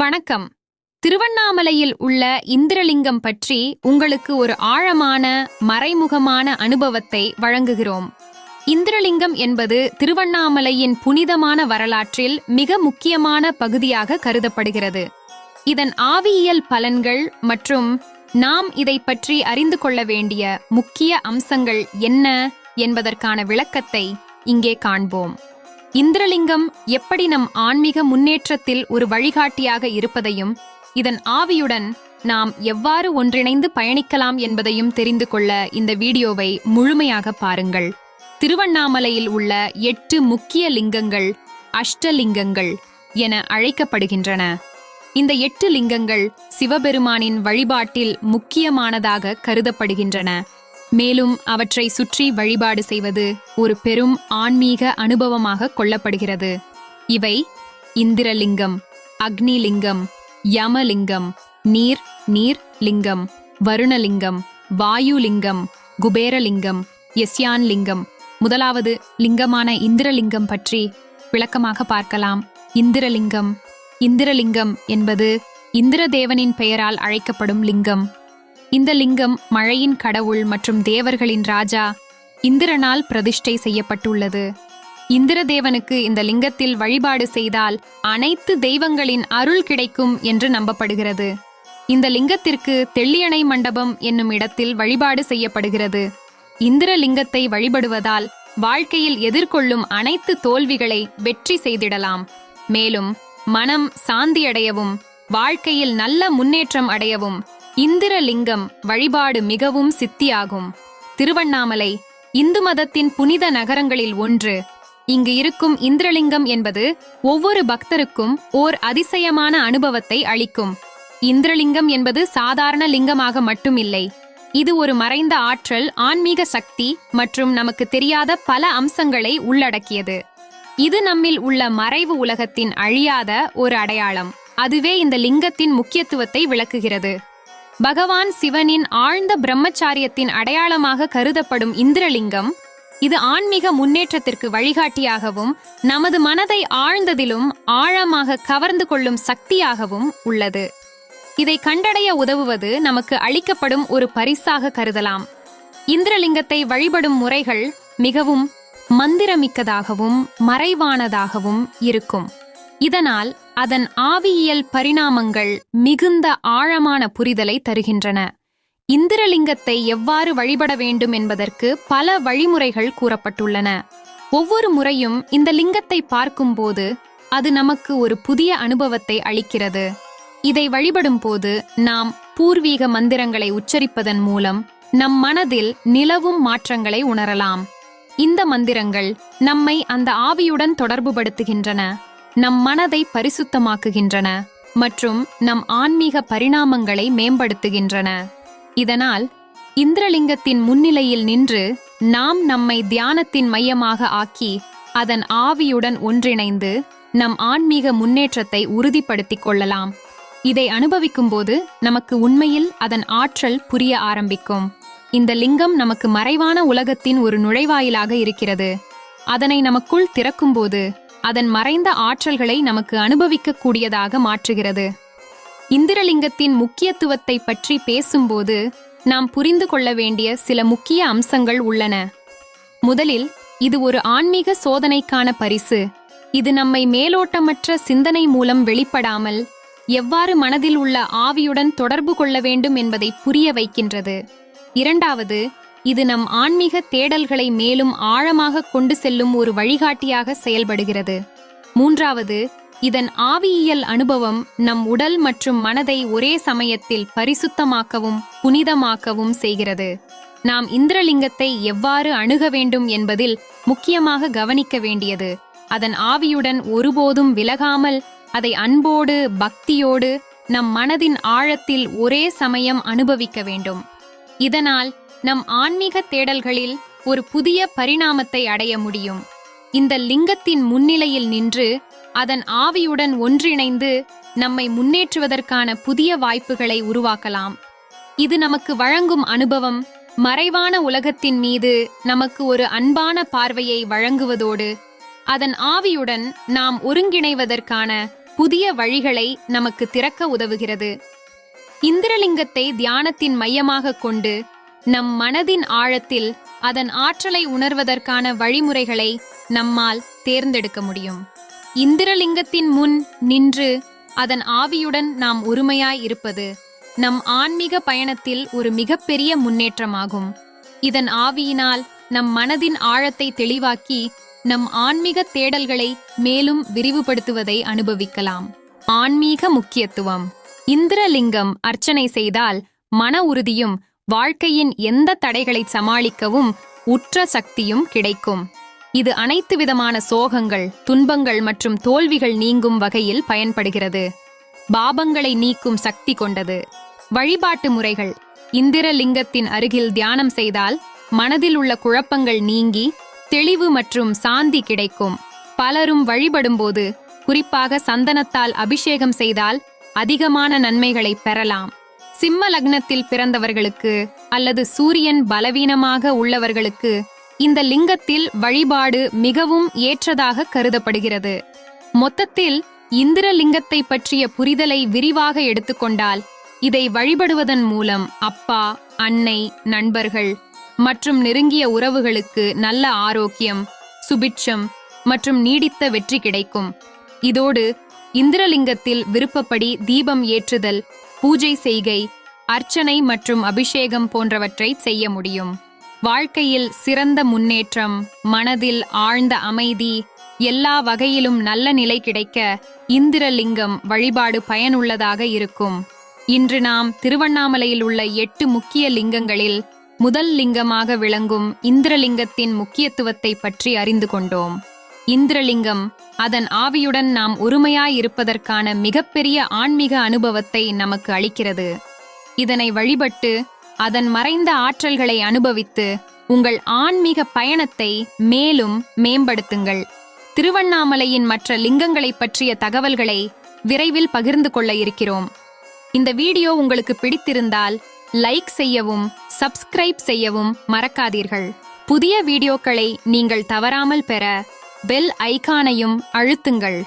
வணக்கம். திருவண்ணாமலையில் உள்ள இந்திரலிங்கம் பற்றி உங்களுக்கு ஒரு ஆழமான, மறைமுகமான அனுபவத்தை வழங்குகிறோம். இந்திரலிங்கம் என்பது திருவண்ணாமலையின் புனிதமான வரலாற்றில் மிக முக்கியமான பகுதியாக கருதப்படுகிறது. இதன் ஆவியியல் பலன்கள் மற்றும் நாம் இதை பற்றி அறிந்து கொள்ள வேண்டிய முக்கிய அம்சங்கள் என்ன என்பதற்கான விளக்கத்தை இங்கே காண்போம். இந்திரலிங்கம் எப்படி நம் ஆன்மீக முன்னேற்றத்தில் ஒரு வழிகாட்டியாக இருப்பதையும், இதன் ஆவியுடன் நாம் எவ்வாறு ஒன்றிணைந்து பயணிக்கலாம் என்பதையும் தெரிந்து கொள்ள இந்த வீடியோவை முழுமையாக பாருங்கள். திருவண்ணாமலையில் உள்ள 8 முக்கிய லிங்கங்கள் அஷ்டலிங்கங்கள் என அழைக்கப்படுகின்றன. இந்த 8 லிங்கங்கள் சிவபெருமானின் வழிபாட்டில் முக்கியமானதாக கருதப்படுகின்றன. மேலும் அவற்றை சுற்றி வழிபாடு செய்வது ஒரு பெரும் ஆன்மீக அனுபவமாக கொள்ளப்படுகிறது. இவை இந்திரலிங்கம், அக்னிலிங்கம், யமலிங்கம், நீர் லிங்கம், வருணலிங்கம், வாயுலிங்கம், குபேரலிங்கம், யஸ்யான்லிங்கம். முதலாவது லிங்கமான இந்திரலிங்கம் பற்றி விளக்கமாக பார்க்கலாம். இந்திரலிங்கம் என்பது இந்திரதேவனின் பெயரால் அழைக்கப்படும் லிங்கம். இந்த லிங்கம் மழையின் கடவுள் மற்றும் தேவர்களின் ராஜா இந்திரனால் பிரதிஷ்டை செய்யப்பட்டுள்ளது. இந்திரதேவனுக்கு இந்த லிங்கத்தில் வழிபாடு செய்தால் அனைத்து தெய்வங்களின் அருள் கிடைக்கும் என்று நம்பப்படுகிறது. இந்த லிங்கத்திற்கு தெள்ளியணை மண்டபம் என்னும் இடத்தில் வழிபாடு செய்யப்படுகிறது. இந்திரலிங்கத்தை வழிபடுவதால் வாழ்க்கையில் எதிர்கொள்ளும் அனைத்து தோல்விகளை வெற்றி செய்திடலாம். மேலும் மனம் சாந்தியடையவும் வாழ்க்கையில் நல்ல முன்னேற்றம் அடையவும் இந்திரலிங்கம் வழிபாடு மிகவும் சித்தியாகும். திருவண்ணாமலை இந்து மதத்தின் புனித நகரங்களில் ஒன்று. இங்கு இருக்கும் இந்திரலிங்கம் என்பது ஒவ்வொரு பக்தருக்கும் ஓர் அதிசயமான அனுபவத்தை அளிக்கும். இந்திரலிங்கம் என்பது சாதாரண லிங்கமாக மட்டுமில்லை. இது ஒரு மறைந்த ஆற்றல், ஆன்மீக சக்தி மற்றும் நமக்கு தெரியாத பல அம்சங்களை உள்ளடக்கியது. இது நம்மில் உள்ள மறைவு உலகத்தின் அழியாத ஒரு அடையாளம். அதுவே இந்த லிங்கத்தின் முக்கியத்துவத்தை விளக்குகிறது. பகவான் சிவனின் ஆழ்ந்த பிரம்மச்சாரியத்தின் அடையாளமாக கருதப்படும் இந்திரலிங்கம், இது ஆன்மீக முன்னேற்றத்திற்கு வழிகாட்டியாகவும் நமது மனதை ஆழ்ந்ததிலும் ஆழமாக கவர்ந்து கொள்ளும் சக்தியாகவும் உள்ளது. இதை கண்டடைய உதவுவது நமக்கு அளிக்கப்படும் ஒரு பரிசாக கருதலாம். இந்திரலிங்கத்தை வழிபடும் முறைகள் மிகவும் மந்திரமிக்கதாகவும் மறைவானதாகவும் இருக்கும். இதனால் அதன் ஆவியியல் பரிணாமங்கள் மிகுந்த ஆழமான புரிதலை தருகின்றன. இந்திரலிங்கத்தை எவ்வாறு வழிபட வேண்டும் என்பதற்கு பல வழிமுறைகள் கூறப்பட்டுள்ளன. ஒவ்வொரு முறையும் இந்த லிங்கத்தை பார்க்கும்போது அது நமக்கு ஒரு புதிய அனுபவத்தை அளிக்கிறது. இதை வழிபடும் போது நாம் பூர்வீக மந்திரங்களை உச்சரிப்பதன் மூலம் நம் மனதில் நிலவும் மாற்றங்களை உணரலாம். இந்த மந்திரங்கள் நம்மை அந்த ஆவியுடன் தொடர்புபடுத்துகின்றன, நம் மனதை பரிசுத்தமாக்குகின்றன மற்றும் நம் ஆன்மீக பரிணாமங்களை மேம்படுத்துகின்றன. இதனால் இந்திரலிங்கத்தின் முன்னிலையில் நின்று நாம் நம்மை தியானத்தின் மையமாக ஆக்கி அதன் ஆவியுடன் ஒன்றிணைந்து நம் ஆன்மீக முன்னேற்றத்தை உறுதிப்படுத்திக் கொள்ளலாம். இதை அனுபவிக்கும்போது நமக்கு உண்மையில் அதன் ஆற்றல் புரிய ஆரம்பிக்கும். இந்த லிங்கம் நமக்கு மறைவான உலகத்தின் ஒரு நுழைவாயிலாக இருக்கிறது. அதனை நமக்குள் திறக்கும்போது அதன் மறைந்த ஆற்றல்களை நமக்கு அனுபவிக்க கூடியதாக மாற்றுகிறது. இந்திரலிங்கத்தின் முக்கியத்துவத்தை பற்றி பேசும்போது நாம் புரிந்து கொள்ள வேண்டிய சில முக்கிய அம்சங்கள் உள்ளன. முதலில், இது ஒரு ஆன்மீக சோதனைக்கான பரிசு. இது நம்மை மேலோட்டமற்ற சிந்தனை மூலம் வெளிப்படாமல் எவ்வாறு மனதில் உள்ள ஆவியுடன் தொடர்பு கொள்ள வேண்டும் என்பதை புரிய வைக்கின்றது. இரண்டாவது, இது நம் ஆன்மீக தேடல்களை மேலும் ஆழமாக கொண்டு செல்லும் ஒரு வழிகாட்டியாக செயல்படுகிறது. மூன்றாவது, இதன் ஆவியியல் அனுபவம் நம் உடல் மற்றும் மனதை ஒரே சமயத்தில் பரிசுத்தமாக்கவும் புனிதமாக்கவும் செய்கிறது. நாம் இந்திரலிங்கத்தை எவ்வாறு அணுக வேண்டும் என்பதில் முக்கியமாக கவனிக்க வேண்டியது, அதன் ஆவியுடன் ஒருபோதும் விலகாமல் அதை அன்போடு பக்தியோடு நம் மனதின் ஆழத்தில் ஒரே சமயம் அனுபவிக்க வேண்டும். இதனால் நம் ஆன்மீக தேடல்களில் ஒரு புதிய பரிணாமத்தை அடைய முடியும். இந்த லிங்கத்தின் முன்னிலையில் நின்று அதன் ஆவியுடன் ஒன்றிணைந்து நம்மை முன்னேற்றுவதற்கான புதிய வாய்ப்புகளை உருவாக்கலாம். இது நமக்கு வழங்கும் அனுபவம் மறைவான உலகத்தின் மீது நமக்கு ஒரு அன்பான பார்வையை வழங்குவதோடு அதன் ஆவியுடன் நாம் ஒருங்கிணைவதற்கான புதிய வழிகளை நமக்கு திறக்க உதவுகிறது. இந்திரலிங்கத்தை தியானத்தின் மையமாக கொண்டு நம் மனதின் ஆழத்தில் அதன் ஆற்றலை உணர்வதற்கான வழிமுறைகளை நம்மால் தேர்ந்தெடுக்க முடியும். இந்திரலிங்கத்தின் முன் நின்று அதன் ஆவியுடன் நாம் உறுமையாய் இருப்பது நம் ஆன்மீக பயணத்தில் ஒரு மிகப்பெரிய முன்னேற்றமாகும். இதன் ஆவியினால் நம் மனதின் ஆழத்தை தெளிவாக்கி நம் ஆன்மீக தேடல்களை மேலும் விரிவுபடுத்துவதை அனுபவிக்கலாம். ஆன்மீக முக்கியத்துவம். இந்திரலிங்கம் அர்ச்சனை செய்தால் மன உறுதியும் வாழ்க்கையின் எந்த தடைகளை சமாளிக்கவும் உற்ற சக்தியும் கிடைக்கும். இது அனைத்து விதமான சோகங்கள், துன்பங்கள் மற்றும் தோல்விகள் நீங்கும் வகையில் பயன்படுகிறது. பாபங்களை நீக்கும் சக்தி கொண்டது. வழிபாட்டு முறைகள். இந்திரலிங்கத்தின் அருகில் தியானம் செய்தால் மனதில் உள்ள குழப்பங்கள் நீங்கி தெளிவு மற்றும் சாந்தி கிடைக்கும். பலரும் வழிபடும்போது, குறிப்பாக சந்தனத்தால் அபிஷேகம் செய்தால் அதிகமான நன்மைகளை பெறலாம். சிம்ம லக்னத்தில் பிறந்தவர்களுக்கு அல்லது சூரியன் பலவீனமாக உள்ளவர்களுக்கு இந்த லிங்கத்தில் வழிபாடு மிகவும் ஏற்றதாக கருதப்படுகிறது. மொத்தத்தில் இந்திரலிங்கத்தை பற்றிய புரிதலை விரிவாக எடுத்துக்கொண்டால், இதை வழிபடுவதன் மூலம் அப்பா, அன்னை, நண்பர்கள் மற்றும் நெருங்கிய உறவுகளுக்கு நல்ல ஆரோக்கியம், சுபிட்சம் மற்றும் நீடித்த வெற்றி கிடைக்கும். இதோடு இந்திரலிங்கத்தில் விருப்பப்படி தீபம் ஏற்றுதல், பூஜை செய்கை, அர்ச்சனை மற்றும் அபிஷேகம் போன்றவற்றை செய்ய முடியும். வாழ்க்கையில் சிறந்த முன்னேற்றம், மனதில் ஆழ்ந்த அமைதி, எல்லா வகையிலும் நல்ல நிலை கிடைக்க இந்திரலிங்கம் வழிபாடு பயனுள்ளதாக இருக்கும். இன்று நாம் திருவண்ணாமலையில் உள்ள 8 முக்கிய லிங்கங்களில் முதல் லிங்கமாக விளங்கும் இந்திரலிங்கத்தின் முக்கியத்துவத்தை பற்றி அறிந்து கொண்டோம். இந்திரலிங்கம் அதன் ஆவியுடன் நாம் ஒருமையாயிருப்பதற்கான மிகப்பெரிய ஆன்மீக அனுபவத்தை நமக்கு அளிக்கிறது. இதனை வழிபட்டு அதன் மறைந்த ஆற்றல்களை அனுபவித்து உங்கள் ஆன்மீக பயணத்தை மேலும் மேம்படுத்துங்கள். திருவண்ணாமலையின் மற்ற லிங்கங்களை பற்றிய தகவல்களை விரைவில் பகிர்ந்து கொள்ள இருக்கிறோம். இந்த வீடியோ உங்களுக்கு பிடித்திருந்தால் லைக் செய்யவும், சப்ஸ்கிரைப் செய்யவும் மறக்காதீர்கள். புதிய வீடியோக்களை நீங்கள் தவறாமல் பெற பெல் ஐகானையும் அழுத்துங்கள்.